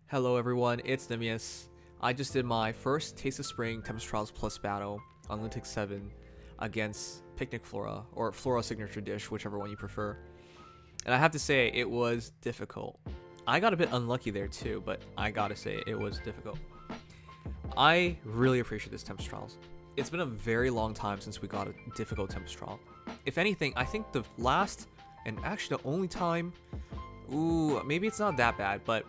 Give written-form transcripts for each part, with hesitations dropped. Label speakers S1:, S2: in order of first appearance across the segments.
S1: Hello everyone, it's Nimious. I just did my first Taste of Spring Tempest Trials Plus battle on Lunatic 7 against Picnic Flora, or Flora Signature Dish, whichever one you prefer. And I have to say, it was difficult. I got a bit unlucky there too, but I gotta say, it was difficult. I really appreciate this Tempest Trials. It's been a very long time since we got a difficult Tempest Trial. If anything, I think the last, and actually the only time, maybe it's not that bad, but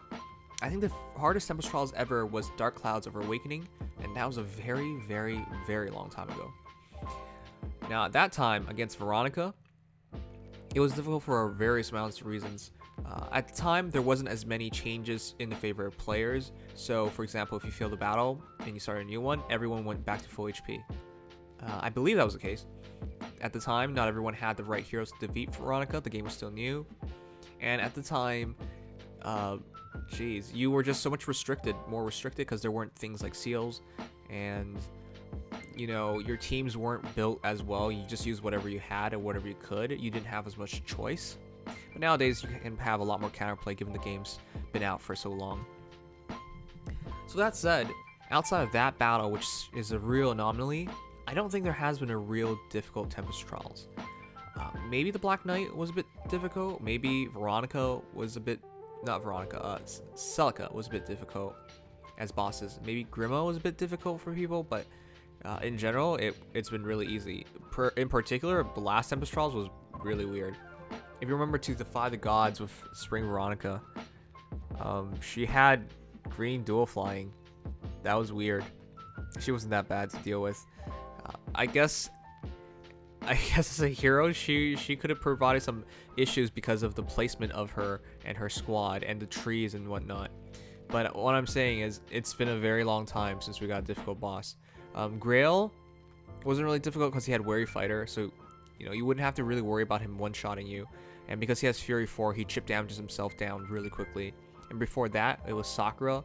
S1: I think the hardest Tempest Trials ever was Dark Clouds of Awakening, and that was a very, very, very long time ago. Now, at that time, against Veronica, it was difficult for various amounts of reasons. At the time, there wasn't as many changes in the favor of players, so for example, if you failed a battle and you started a new one, everyone went back to full HP. I believe that was the case. At the time, not everyone had the right heroes to defeat Veronica, the game was still new, and at the time, you were just so much more restricted because there weren't things like seals, and you know, your teams weren't built as well. You just used whatever you had and whatever you could. You didn't have as much choice. But nowadays you can have a lot more counterplay given the game's been out for so long. So that said, outside of that battle, which is a real anomaly, I don't think there has been a real difficult Tempest Trials. Maybe the Black Knight was a bit difficult. Maybe Veronica was a bit... Not Veronica, Celica was a bit difficult as bosses. Maybe Grima was a bit difficult for people, but in general, it's been really easy. In particular, the last Tempest Trials was really weird. If you remember to defy the gods with Spring Veronica, she had green dual flying. That was weird. She wasn't that bad to deal with. I guess as a hero, she could have provided some issues because of the placement of her and her squad and the trees and whatnot. But what I'm saying is, it's been a very long time since we got a difficult boss. Grail wasn't really difficult because he had Wary Fighter, so you know you wouldn't have to really worry about him one-shotting you. And because he has Fury 4, he chip damages himself down really quickly. And before that, it was Sakura.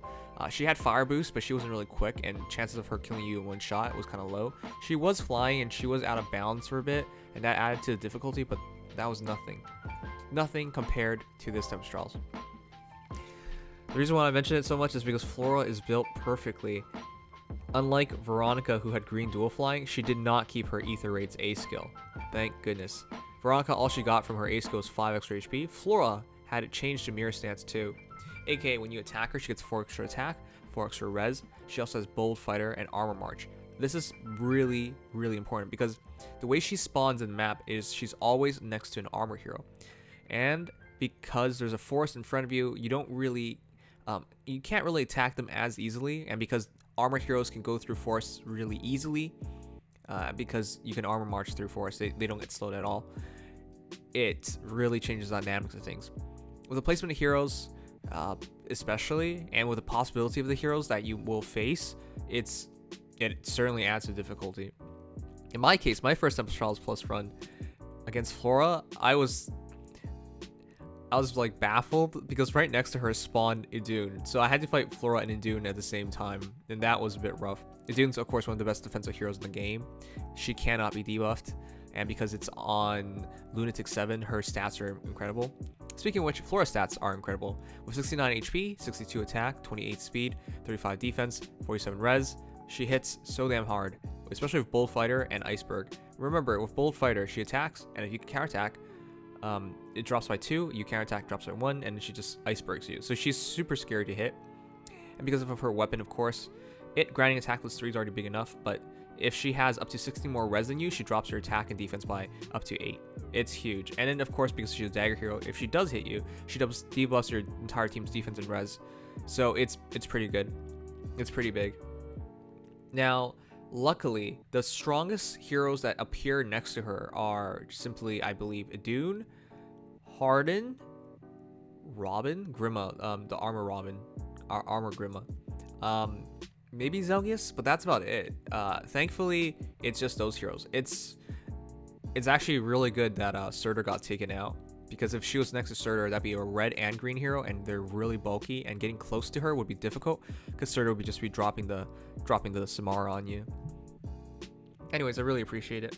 S1: She had Fire Boost, but she wasn't really quick, and chances of her killing you in one shot was kind of low. She was flying, and she was out of bounds for a bit, and that added to the difficulty, but that was nothing. Nothing compared to this Tempest Trials. The reason why I mention it so much is because Flora is built perfectly. Unlike Veronica, who had green dual flying, she did not keep her Ether Raid's A skill. Thank goodness. Veronica, all she got from her A skill was 5 extra HP. Flora had it changed to Mirror Stance too. AKA, when you attack her, she gets 4 extra attack, 4 extra res. She also has Bold Fighter and Armor March. This is really, really important because the way she spawns in the map is she's always next to an armor hero. And because there's a forest in front of you, you don't really, you can't really attack them as easily. And because armor heroes can go through forests really easily, because you can armor march through forests, they don't get slowed at all. It really changes the dynamics of things. With the placement of heroes, especially, and with the possibility of the heroes that you will face, it certainly adds to difficulty. In my case, my first Tempest Trials Plus run against Flora, I was like baffled because right next to her spawned Idun, so I had to fight Flora and Idun at the same time, and that was a bit rough. Idun's of course one of the best defensive heroes in the game. She cannot be debuffed, and because it's on Lunatic 7, her stats are incredible. Speaking of which, Flora's stats are incredible. With 69 HP, 62 attack, 28 speed, 35 defense, 47 res, she hits so damn hard, especially with Bold Fighter and Iceberg. Remember, with Bold Fighter, she attacks, and if you can counterattack, it drops by 2, you counterattack, drops by 1, and she just Icebergs you. So she's super scary to hit. And because of her weapon, of course, grinding attack plus 3 is already big enough, but if she has up to 60 more res than you, she drops her attack and defense by up to 8. It's huge. And then, of course, because she's a dagger hero, if she does hit you, she debuffs your entire team's defense and res. So it's pretty good. It's pretty big. Now, luckily, the strongest heroes that appear next to her are simply, I believe, Idun, Harden, Robin, Grima, the Armor Robin, Armor Grima. Maybe Zelgius, but that's about it. Thankfully, it's just those heroes. It's actually really good that Surtur got taken out, because if she was next to Surtur, that'd be a red and green hero, and they're really bulky, and getting close to her would be difficult, because Surtur would just be dropping the Samara on you. Anyways, I really appreciate it.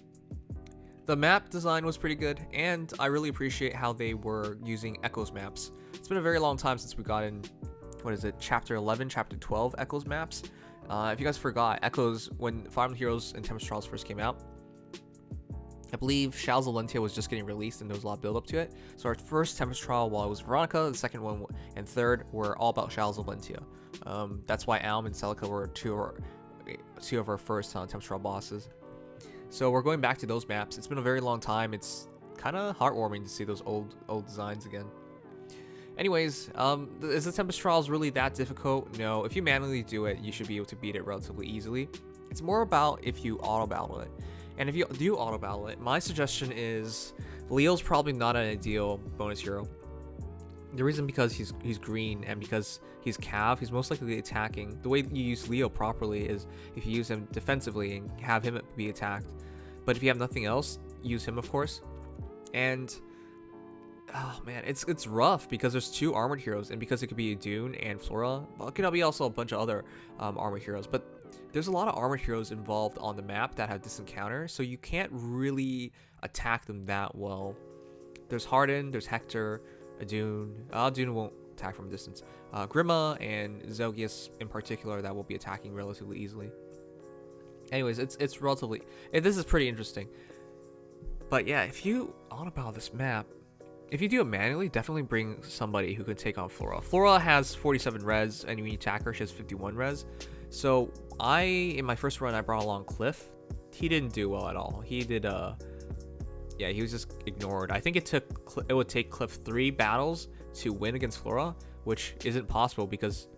S1: The map design was pretty good, and I really appreciate how they were using Echo's maps. It's been a very long time since we got in what is it, Chapter 11, Chapter 12 Echoes maps. If you guys forgot, Echoes, when Fire Emblem Heroes and Tempest Trials first came out, I believe Shadows of Valentia was just getting released and there was a lot of build up to it. So our first Tempest Trial, while it was Veronica, the second one and third were all about Shadows of Valentia. That's why Alm and Celica were two of our first Tempest Trial bosses. So we're going back to those maps. It's been a very long time. It's kind of heartwarming to see those old designs again. Anyways, is the Tempest Trials really that difficult? No. If you manually do it, you should be able to beat it relatively easily. It's more about if you auto battle it. And if you do auto battle it, my suggestion is Leo's probably not an ideal bonus hero. The reason because he's green and because he's Cav, he's most likely attacking. The way you use Leo properly is if you use him defensively and have him be attacked. But if you have nothing else, use him, of course. And oh man, it's rough because there's two armored heroes, and because it could be Dune and Flora, well, it could be also a bunch of other armored heroes. But there's a lot of armored heroes involved on the map that have disencounter, so you can't really attack them that well. There's Harden, there's Hector, Dune. Dune won't attack from a distance. Grima and Zelgius in particular that will be attacking relatively easily. Anyways, it's relatively. This is pretty interesting. But yeah, if you auto battle this map, if you do it manually, definitely bring somebody who can take on Flora. Flora has 47 res, and when you attack her, she has 51 res. So in my first run, I brought along Cliff. He didn't do well at all. He did yeah, he was just ignored. I think it would take Cliff 3 battles to win against Flora, which isn't possible because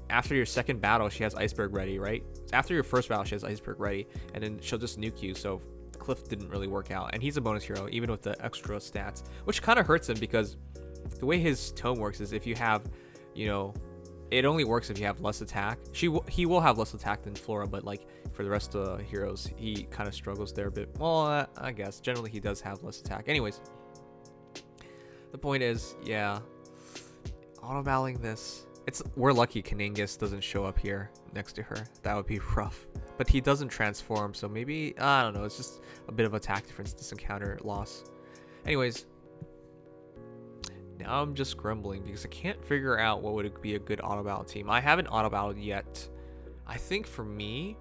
S1: after your second battle, she has Iceberg ready, right? After your first battle, she has Iceberg ready, and then she'll just nuke you. So Cliff didn't really work out, and he's a bonus hero even with the extra stats, which kind of hurts him because the way his tome works is if you have, you know, it only works if you have less attack. He will have less attack than Flora, but like for the rest of the heroes, he kind of struggles there a bit. Well, I guess generally he does have less attack. Anyways, the point is, yeah, auto battling this. We're lucky Kanangus doesn't show up here next to her. That would be rough. But he doesn't transform, so maybe, I don't know, it's just a bit of attack difference, disencounter loss. Anyways, now I'm just grumbling because I can't figure out what would be a good auto battle team. I haven't auto battled yet. I think for me,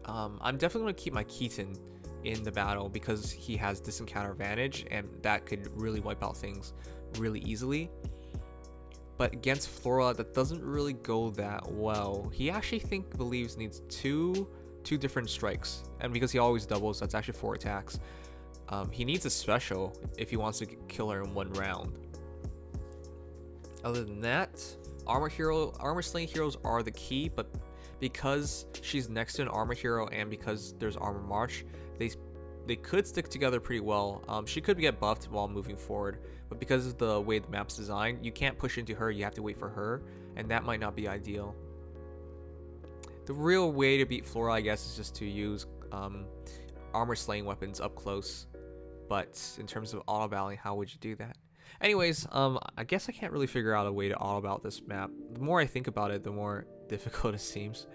S1: I'm definitely going to keep my Keaton in the battle because he has disencounter advantage, and that could really wipe out things really easily. But against Flora, that doesn't really go that well. He actually believes needs two different strikes, and because he always doubles, that's actually 4 attacks. He needs a special if he wants to kill her in 1 round. Other than that, armor slaying heroes are the key, but because she's next to an armor hero and because there's armor march, they could stick together pretty well. She could get buffed while moving forward, but because of the way the map's designed, you can't push into her, you have to wait for her, and that might not be ideal. The real way to beat Flora, I guess, is just to use armor slaying weapons up close, but in terms of auto battling, how would you do that? Anyways, I guess I can't really figure out a way to auto battle this map. The more I think about it, the more difficult it seems.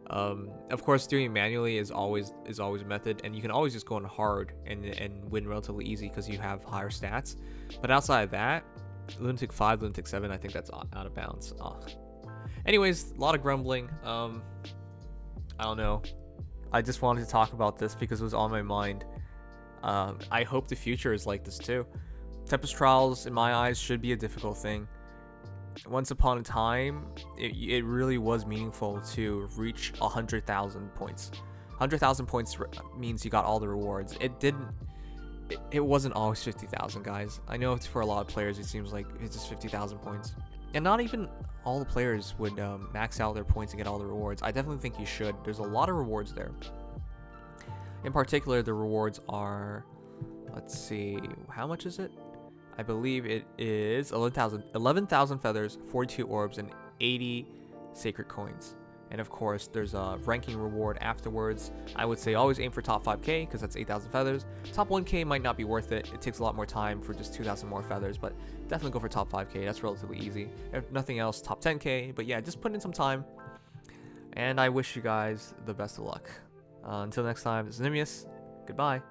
S1: Of course, doing it manually is always a method, and you can always just go on hard and win relatively easy because you have higher stats. But outside of that, Lunatic 5, Lunatic 7, I think that's out of bounds. Anyways, a lot of grumbling. I don't know. I just wanted to talk about this because it was on my mind. I hope the future is like this too. Tempest Trials, in my eyes, should be a difficult thing. Once upon a time, it really was meaningful to reach 100,000 points. 100,000 points means you got all the rewards. It wasn't always 50,000, guys. I know for a lot of players, it seems like it's just 50,000 points. And not even all the players would max out their points and get all the rewards. I definitely think you should. There's a lot of rewards there. In particular, the rewards are, let's see, how much is it? I believe it is 11,000 feathers, 42 orbs, and 80 sacred coins. And of course, there's a ranking reward afterwards. I would say always aim for top 5k because that's 8,000 feathers. Top 1k might not be worth it. It takes a lot more time for just 2,000 more feathers, but definitely go for top 5k. That's relatively easy. If nothing else, top 10k. But yeah, just put in some time. And I wish you guys the best of luck. Until next time, this is Nimious. Goodbye.